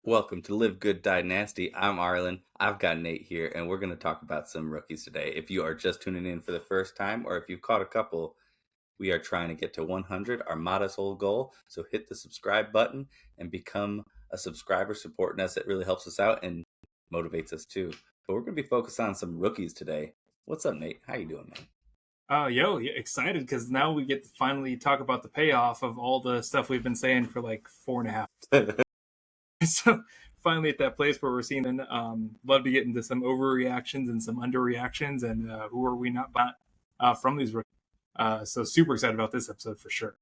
Welcome to Live Good, Die Nasty. I'm Arlen. I've got Nate here, and we're going to talk about some rookies today. If you are just tuning in for the first time, or if you've caught a couple, we are trying to get to 100, our modest old goal. So hit the subscribe button and become a subscriber supporting us. It really helps us out and motivates us too. But we're going to be focused on some rookies today. What's up, Nate? How you doing, Excited because now we get to finally talk about the payoff of all the stuff we've been saying for like 4.5. man? So finally at that place where we're seeing them. Love to get into some overreactions and some underreactions and who are we not from these rookies. So super excited about this episode for sure.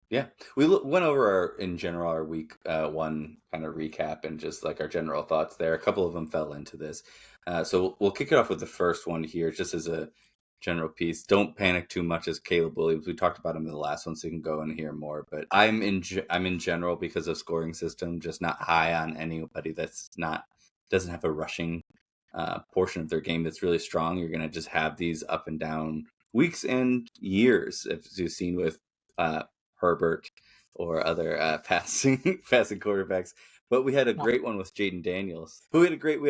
Yeah, we went over in general our week one kind of recap and just like our general thoughts there. A couple of them fell into this. So we'll kick it off with the first one here, just as a general piece. Don't panic too much as Caleb Williams. We talked about him in the last one, so you can go and hear more. But I'm in general, because of scoring system, just not high on anybody doesn't have a rushing portion of their game that's really strong. You're going to just have these up and down weeks and years, as you've seen with Herbert or other passing quarterbacks. But we had a great one with Jaden Daniels. We had a great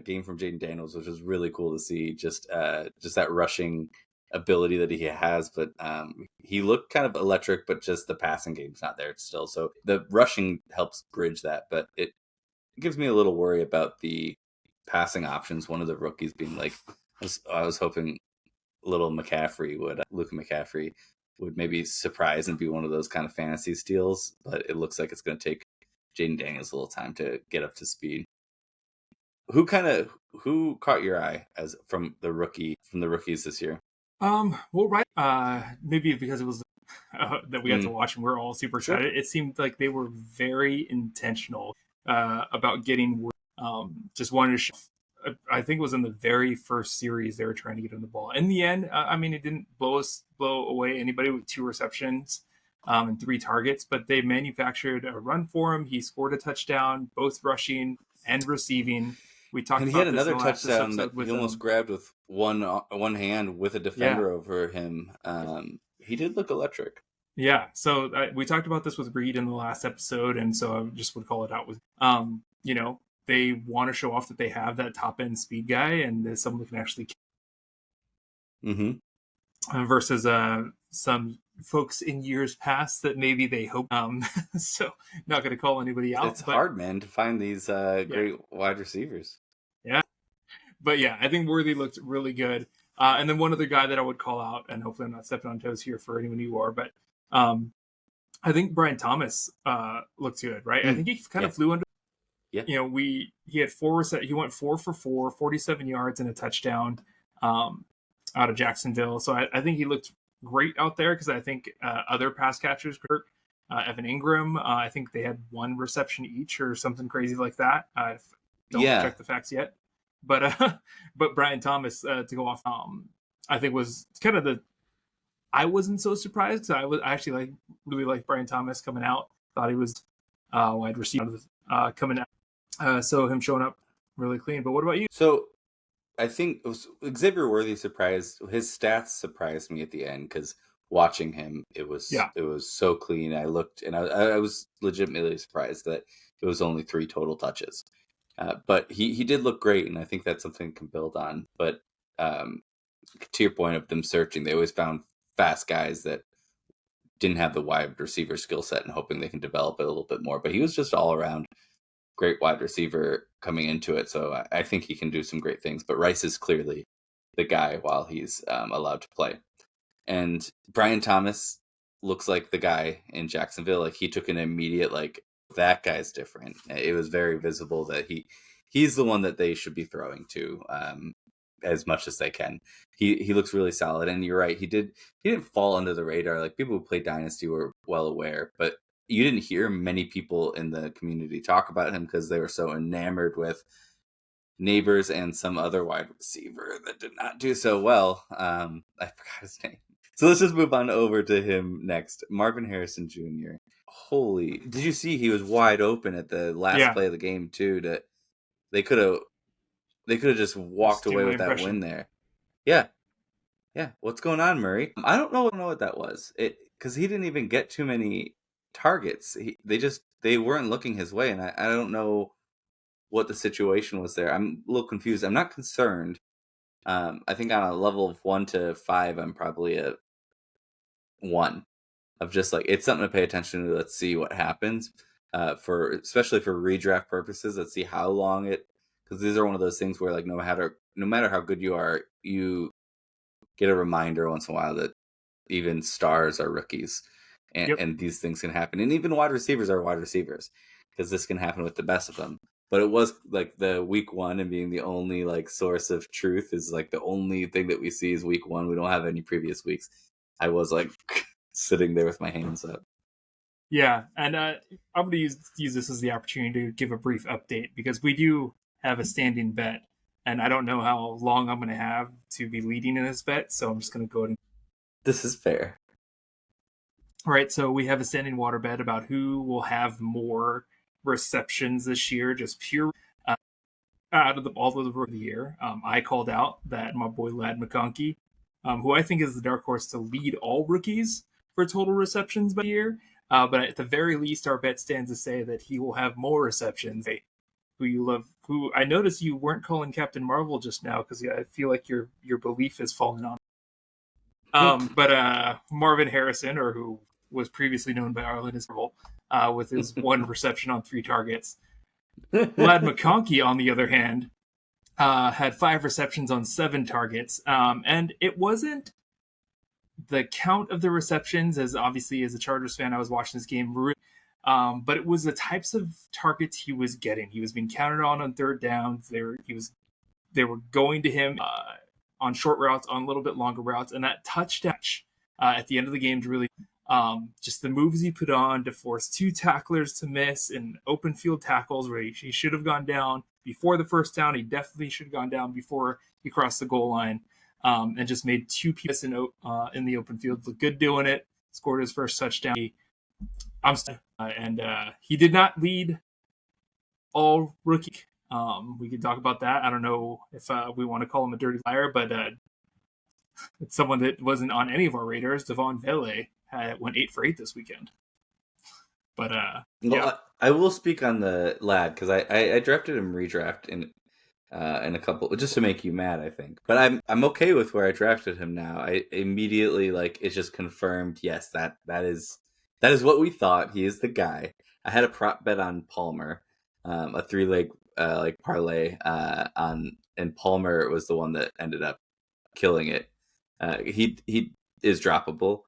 game from Jaden Daniels, which was really cool to see. Just that rushing ability that he has. But he looked kind of electric, but just the passing game's not there still. So the rushing helps bridge that, but it gives me a little worry about the passing options. One of the rookies being like, I was hoping little Luke McCaffrey would maybe surprise and be one of those kind of fantasy steals, but it looks like it's going to take Jaden Daniels a little time to get up to speed. Who caught your eye from the rookies this year? Maybe because it was that we got to watch and we're all super excited. Sure. It seemed like they were very intentional about getting just wanted to show. I think it was in the very first series they were trying to get him the ball. In the end, it didn't blow away anybody with 2 receptions and 3 targets, but they manufactured a run for him. He scored a touchdown, both rushing and receiving. We talked and he about had another touchdown that he almost grabbed with one hand with a defender over him. He did look electric. Yeah, so we talked about this with Reed in the last episode, and so I just would call it out with, they want to show off that they have that top end speed guy and that someone can actually. Versus some folks in years past that maybe they hope. So not going to call anybody out. It's hard, man, to find these great wide receivers. Yeah, but yeah, I think Worthy looked really good. And then one other guy that I would call out, and hopefully I'm not stepping on toes here for anyone you are, but I think Brian Thomas looked good, right? I think he kind of flew under. Yeah. He had he went 4 for 4, 47 yards and a touchdown out of Jacksonville. So I think he looked great out there because I think other pass catchers, Kirk, Evan Ingram, I think they had 1 reception each or something crazy like that. Don't check the facts yet. But Brian Thomas to go off, I think was kind of I wasn't so surprised. I actually really liked Brian Thomas coming out. Thought he was wide receiver coming out. So him showing up really clean. But what about you? So I think Xavier Worthy his stats surprised me at the end because watching him, it was so clean. I looked and I was legitimately surprised that it was only 3 total touches. But he did look great, and I think that's something to can build on. But to your point of them searching, they always found fast guys that didn't have the wide receiver skill set and hoping they can develop it a little bit more. But he was just all around great wide receiver coming into it. So I think he can do some great things. But Rice is clearly the guy while he's allowed to play. And Brian Thomas looks like the guy in Jacksonville. Like he took an immediate, that guy's different. It was very visible that he's the one that they should be throwing to as much as they can. He looks really solid. And you're right. He didn't fall under the radar. Like people who play Dynasty were well aware, but you didn't hear many people in the community talk about him because they were so enamored with Neighbors and some other wide receiver that did not do so well. I forgot his name. So let's just move on over to him next. Marvin Harrison Jr. Did you see he was wide open at the last play of the game too? They could have just walked away with that win there. Yeah. What's going on, Murray? I don't know what that was. Because he didn't even get too many targets. They they weren't looking his way, and I don't know what the situation was there. I'm a little confused. I'm not concerned. I think on a level of 1 to 5, I'm probably a 1 of just like, it's something to pay attention to. Let's see what happens. Especially for redraft purposes, let's see how long because these are one of those things where like no matter how good you are, you get a reminder once in a while that even stars are rookies, and these things can happen. And even wide receivers are wide receivers, because this can happen with the best of them. But it was like the week 1 and being the only like source of truth is like the only thing that we see is week 1. We don't have any previous weeks. I was like sitting there with my hands up. Yeah, and I'm going to use this as the opportunity to give a brief update, because we do have a standing bet, and I don't know how long I'm going to have to be leading in this bet, so I'm just going to go ahead. This is fair. All right, so we have a standing water bet about who will have more receptions this year, just pure out of all of the year. I called out that my boy Lad McConkey, who I think is the dark horse to lead all rookies for total receptions by year. But at the very least, our bet stands to say that he will have more receptions. Who you love? Who I noticed you weren't calling Captain Marvel just now, because I feel like your belief has fallen on. But Marvin Harrison, or who was previously known by Arlen as Marvel, with his 1 reception on 3 targets. Lad McConkey, on the other hand, had 5 receptions on 7 targets, and it wasn't the count of the receptions, as obviously as a Chargers fan, I was watching this game, but it was the types of targets he was getting. He was being counted on third downs. They were going to him on short routes, on a little bit longer routes, and that touchdown at the end of the game to really just the moves he put on to force 2 tacklers to miss and open field tackles where he should have gone down before the first down. He definitely should have gone down before he crossed the goal line, and just made 2 people in the open field. Looked good doing it. Scored his first touchdown. He did not lead all rookie. We can talk about that. I don't know if we want to call him a dirty liar, but it's someone that wasn't on any of our radars. Devon Vele went 8 for 8 this weekend. But yeah, I will speak on the Lad, because I drafted him redraft in a couple, just to make you mad, I think. But I'm okay with where I drafted him now. I immediately it's just confirmed. Yes, that is what we thought. He is the guy. I had a prop bet on Palmer, a 3-leg parlay and Palmer was the one that ended up killing it. He is droppable.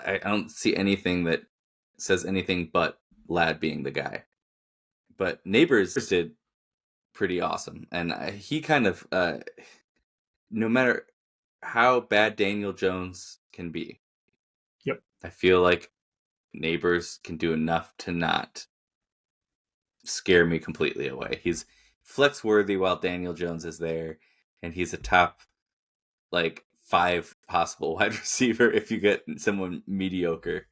I don't see anything that says anything but Lad being the guy. But Neighbors did pretty awesome, and he kind of no matter how bad Daniel Jones can be, I feel like Neighbors can do enough to not scare me completely away. He's flex worthy while Daniel Jones is there, and he's a top 5 possible wide receiver if you get someone mediocre.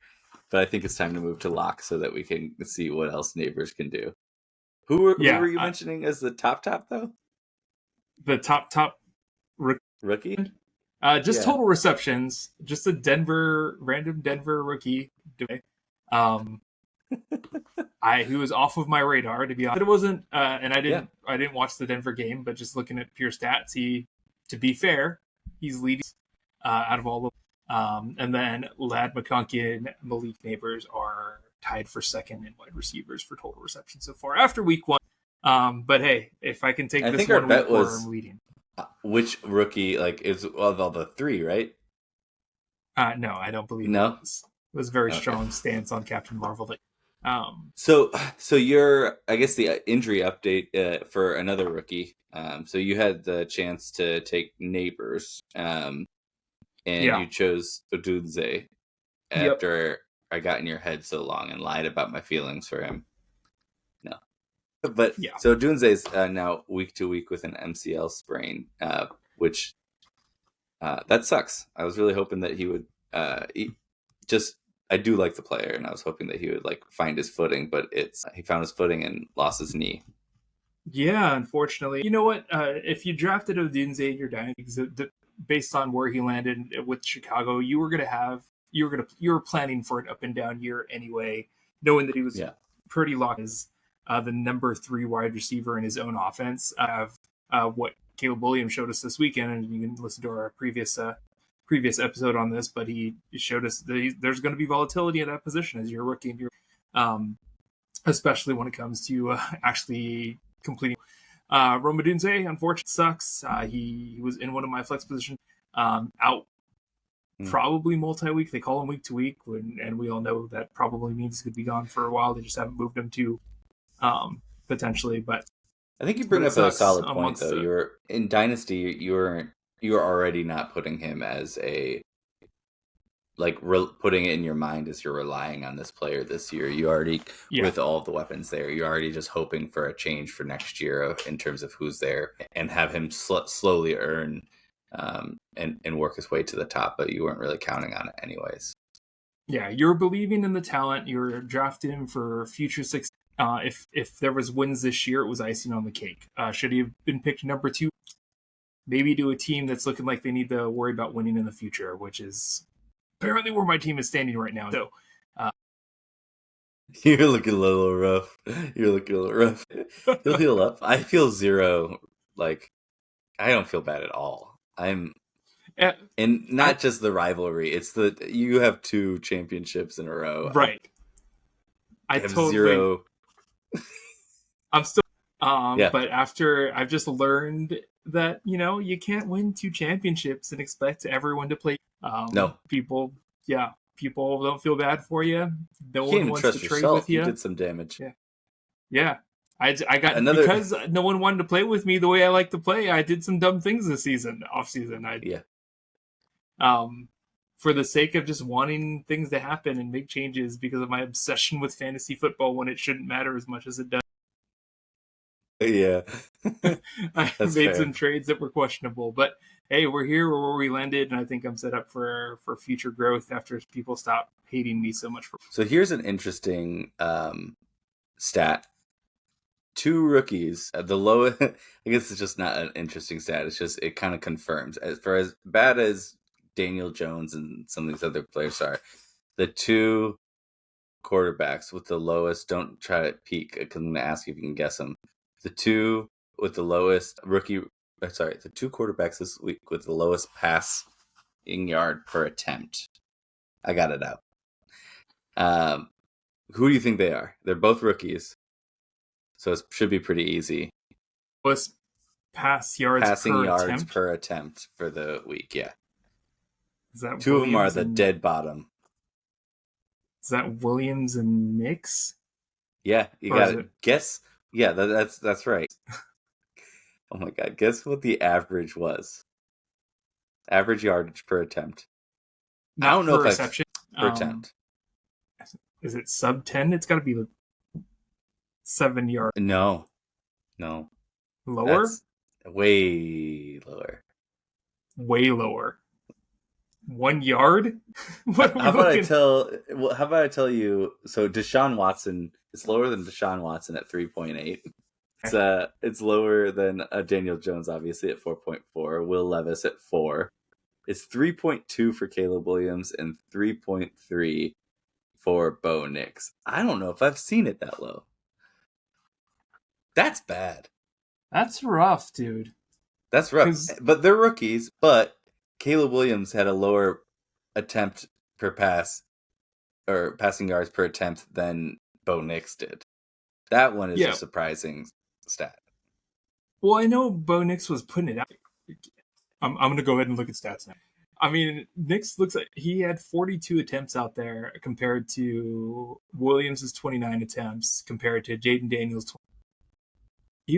But I think it's time to move to lock so that we can see what else Neighbors can do. Who were you mentioning as the top though? The top rookie? Total receptions. Just a random Denver rookie. Who was off of my radar, to be honest. But it wasn't, and I didn't watch the Denver game, but just looking at pure stats, to be fair, he's leading out of all of them. And then Lad McConkey and Malik Neighbors are tied for second in wide receivers for total reception so far after week 1. But hey, if I can take this one week where I'm leading. Which rookie is of all the 3, right? No, I don't believe it was a very strong stance on Captain Marvel. So you're, I guess, the injury update for another rookie. So you had the chance to take Neighbors, and you chose Odunze after I got in your head so long and lied about my feelings for him. No, but so Odunze is now week to week with an MCL sprain, which that sucks. I was really hoping that he would I do like the player, and I was hoping that he would find his footing, but he found his footing and lost his knee. Yeah, unfortunately. You know what? If you drafted Odunze in your dynamics, based on where he landed with Chicago, you were planning for an up and down year anyway, knowing that he was pretty locked as the number 3 wide receiver in his own offense. What Caleb Williams showed us this weekend, and you can listen to our previous episode on this, but he showed us that there's going to be volatility at that position as you're a rookie, especially when it comes to actually completing. Odunze, unfortunately, sucks. He was in one of my flex positions, out probably multi-week. They call him week to week, and we all know that probably means he could be gone for a while. They just haven't moved him to potentially. But I think you bring up a solid point, though. You're in Dynasty. You're already not putting him as a putting it in your mind as you're relying on this player this year. You already, with all of the weapons there, you're already just hoping for a change for next year in terms of who's there, and have him slowly earn and work his way to the top. But you weren't really counting on it anyways. Yeah, you're believing in the talent. You're drafting him for future success. If there was wins this year, it was icing on the cake. Should he have been picked number 2? Maybe to a team that's looking like they need to worry about winning in the future, which is apparently where my team is standing right now. So you're looking a little rough. He'll heal up. I feel zero. I don't feel bad at all. And not just the rivalry. It's you have 2 championships in a row. Right. I have totally 0. I'm still. But after I've just learned that you can't win 2 championships and expect everyone to play. No, people don't feel bad for you. No one wants to trade with you. You did some damage. Yeah. I got because no one wanted to play with me the way I like to play. I did some dumb things this season, off season. For the sake of just wanting things to happen and make changes because of my obsession with fantasy football when it shouldn't matter as much as it does. Yeah. I made some trades that were questionable, but hey, we're here where we landed, and I think I'm set up for future growth after people stop hating me so much. So here's an interesting stat. 2 rookies, the lowest. I guess it's just not an interesting stat. It's just it kind of confirms. As bad as Daniel Jones and some of these other players are, the 2 quarterbacks with the lowest. Don't try to peek. I'm going to ask you if you can guess them. The 2 with the lowest the 2 quarterbacks this week with the lowest passing yard per attempt. I got it out. Who do you think they are? They're both rookies, so it should be pretty easy. Lowest passing yards per attempt for the week. Yeah. Is that 2 of them are the dead bottom. Is that Williams and Nix? Yeah, you got it. Guess. Yeah, that's right. Oh my God! Guess what the average was? Average yardage per attempt. I don't know if reception. Per attempt. Is it sub 10? It's got to be 7 yards. No. Lower? That's way lower. Way lower. 1 yard? How about I tell you? So Deshaun Watson is lower than Deshaun Watson at 3.8. It's lower than Daniel Jones, obviously, at 4.4. Will Levis at 4. It's 3.2 for Caleb Williams and 3.3 for Bo Nix. I don't know if I've seen it that low. That's bad. That's rough, dude. That's rough. But they're rookies, but Caleb Williams had a lower attempt per pass or passing yards per attempt than Bo Nix did. That one is a surprising stat. Well, I know Bo Nix was putting it out. I'm going to go ahead and look at stats now. I mean, Nix looks like he had 42 attempts out there compared to Williams' 29 attempts compared to Jaden Daniels' 20. He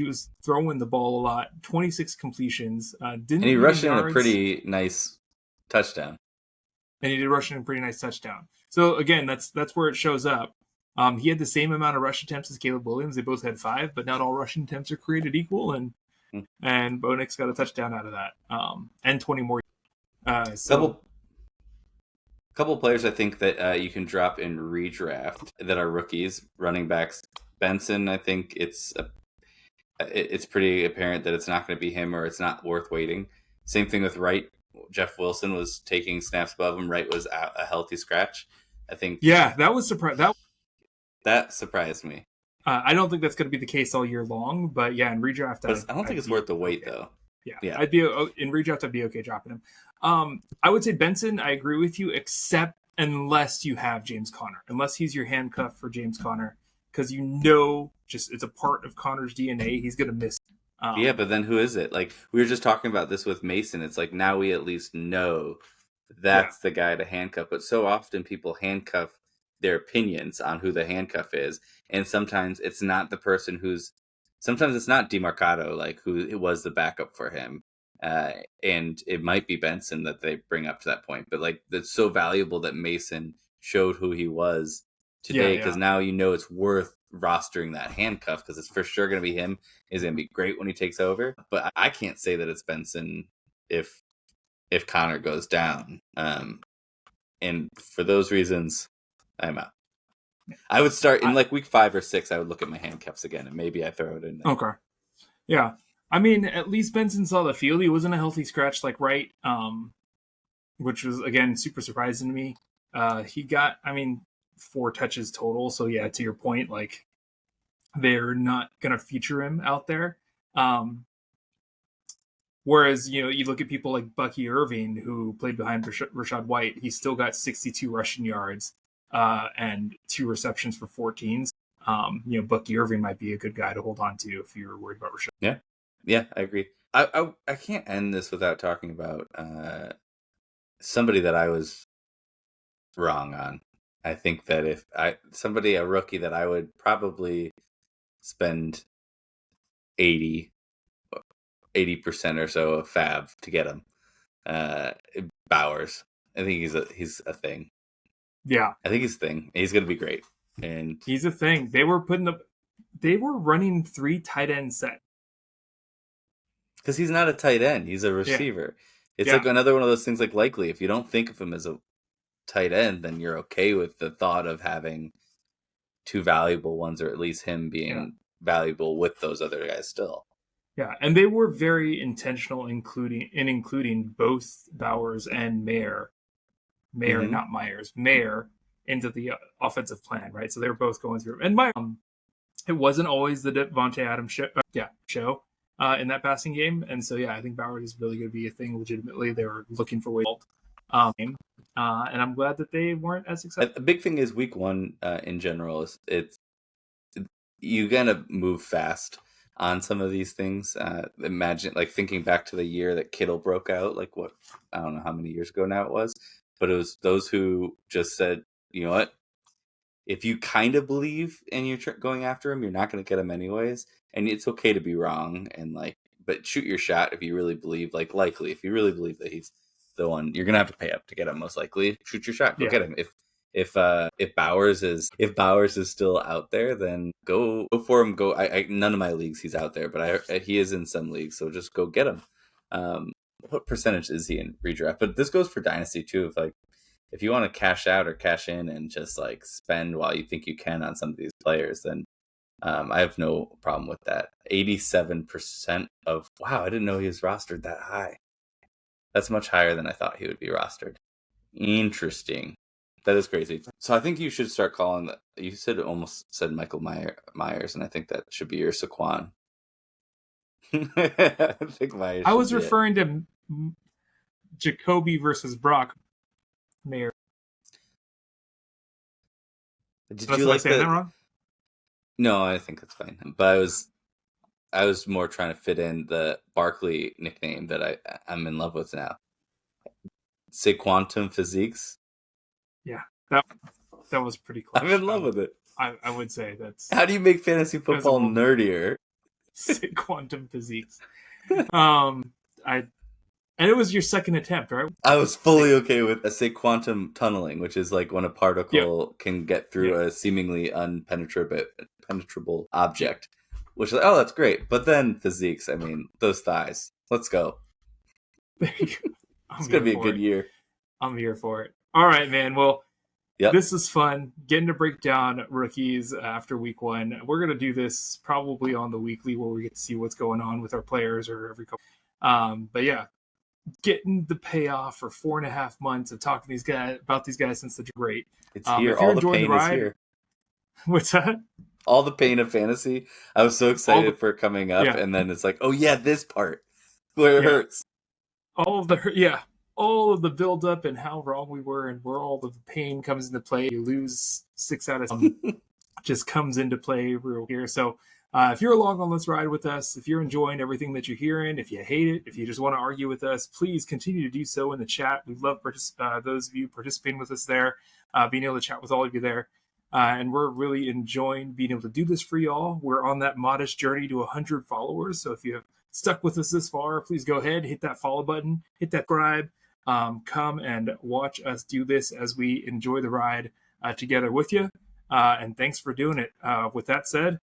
was throwing the ball a lot, 26 completions. And he rushed in a pretty nice touchdown. And he did rush in a pretty nice touchdown. So again, that's where it shows up. He had the same amount of rush attempts as Caleb Williams. They both had 5, but not all rushing attempts are created equal. And Bo Nix got a touchdown out of that, and 20 more. Couple players I think that you can drop in redraft that are rookies, running backs. Benson, I think it's pretty apparent that it's not going to be him or it's not worth waiting. Same thing with Wright. Jeff Wilson was taking snaps above him. Wright was a healthy scratch. I think. Yeah, that was surprising. That surprised me. I don't think that's going to be the case all year long, but yeah, in redraft, I don't think it's worth the wait though. Yeah, I'd be in redraft. I'd be okay dropping him. I would say Benson. I agree with you, except unless you have James Conner, unless he's your handcuff for James Conner, because just it's a part of Conner's DNA. He's going to miss. Yeah, but then who is it? Like we were just talking about this with Mason. It's like now we at least know that's the guy to handcuff. But so often people handcuff their opinions on who the handcuff is, and sometimes it's not the person sometimes it's not DeMarcado, like who it was the backup for him, and it might be Benson that they bring up to that point. But like that's so valuable that Mason showed who he was today, because now it's worth rostering that handcuff because it's for sure going to be him. He's going to be great when he takes over, but I can't say that it's Benson if Connor goes down. And for those reasons, I'm out. I would start in like week 5 or 6. I would look at my handcuffs again, and maybe I throw it in there. Okay. Yeah. I mean, at least Benson saw the field. He wasn't a healthy scratch like Wright, which was, again, super surprising to me. He got, 4 touches total. So, yeah, to your point, like, they're not going to feature him out there. Whereas, you look at people like Bucky Irving, who played behind Rachaad White. He still got 62 rushing yards and 2 receptions for 14. Bucky Irving might be a good guy to hold on to if you're worried about Rachaad. Yeah, I agree. I can't end this without talking about somebody that I was wrong on. I think that if a rookie that I would probably spend 80% or so of fab to get him, Bowers. I think he's a thing. Yeah, I think he's a thing. He's going to be great, and he's a thing. They were running 3 tight end set because he's not a tight end. He's a receiver. It's like another one of those things. Like likely, if you don't think of him as a tight end, then you're okay with the thought of having 2 valuable ones, or at least him being valuable with those other guys still. Yeah, and they were very intentional, including both Bowers and Mayer, not Myers, Mayer, into the offensive plan, right? So they were both going through. And it wasn't always the Devontae Adams show in that passing game. And so, I think Bowers is really going to be a thing legitimately. They were looking for ways. And I'm glad that they weren't as successful. A big thing is week 1 in general is you gotta move fast on some of these things. Imagine like thinking back to the year that Kittle broke out, like I don't know how many years ago now it was, but it was those who just said, you know what, if you kind of believe and you're going after him, you're not going to get him anyways. And it's okay to be wrong but shoot your shot if you really believe, likely if you really believe that he's the one, you're going to have to pay up to get him. Most likely shoot your shot, go get him. If Bowers is still out there, then go for him. None of my leagues he's out there, but he is in some leagues, so just go get him. What percentage is he in redraft? But this goes for Dynasty too. If you want to cash out or cash in and just spend while you think you can on some of these players, then I have no problem with that. 87% of wow, I didn't know he was rostered that high. That's much higher than I thought he would be rostered. Interesting. That is crazy. So I think you should start calling that. You almost said Michael Myers, and I think that should be your Saquon. I think Myers. I was referring to Jacoby versus Brock Mayer. Did you like saying that wrong? No, I think that's fine. But I was more trying to fit in the Barkley nickname that I'm in love with now. Say quantum physiques. Yeah, that was pretty close. I'm in love with it. I would say that's. How do you make fantasy football nerdier? Say quantum physiques. And it was your second attempt, right? I was fully okay with say quantum tunneling, which is like when a particle can get through a seemingly unpenetrable object. Which that's great. But then physiques, I mean, those thighs. Let's go. It's gonna be a good year. I'm here for it. All right, man. Well, this is fun. Getting to break down rookies after week 1. We're gonna do this probably on the weekly where we get to see what's going on with our players or every couple. But yeah, getting the payoff for 4.5 months of talking to about these guys since the great. It's here. All the pain is here. What's that? All the pain of fantasy. I was so excited for it coming up, and then it's like, oh yeah, this part where it hurts. All of the build up and how wrong we were, and where all of the pain comes into play. You lose 6 out of just comes into play real here. So if you're along on this ride with us, if you're enjoying everything that you're hearing, if you hate it, if you just want to argue with us, please continue to do so in the chat. We love those of you participating with us there, being able to chat with all of you there. And we're really enjoying being able to do this for y'all. We're on that modest journey to 100 followers. So if you have stuck with us this far, please go ahead, hit that follow button, hit that subscribe, come and watch us do this as we enjoy the ride together with you. And thanks for doing it. With that said,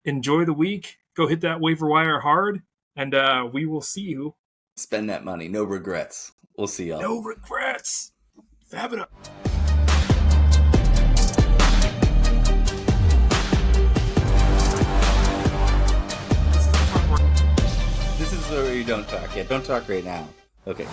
enjoy the week. Go hit that waiver wire hard, and we will see you. Spend that money. No regrets. We'll see y'all. No regrets. Fab it up. This is where you don't talk. Yeah, don't talk right now. Okay.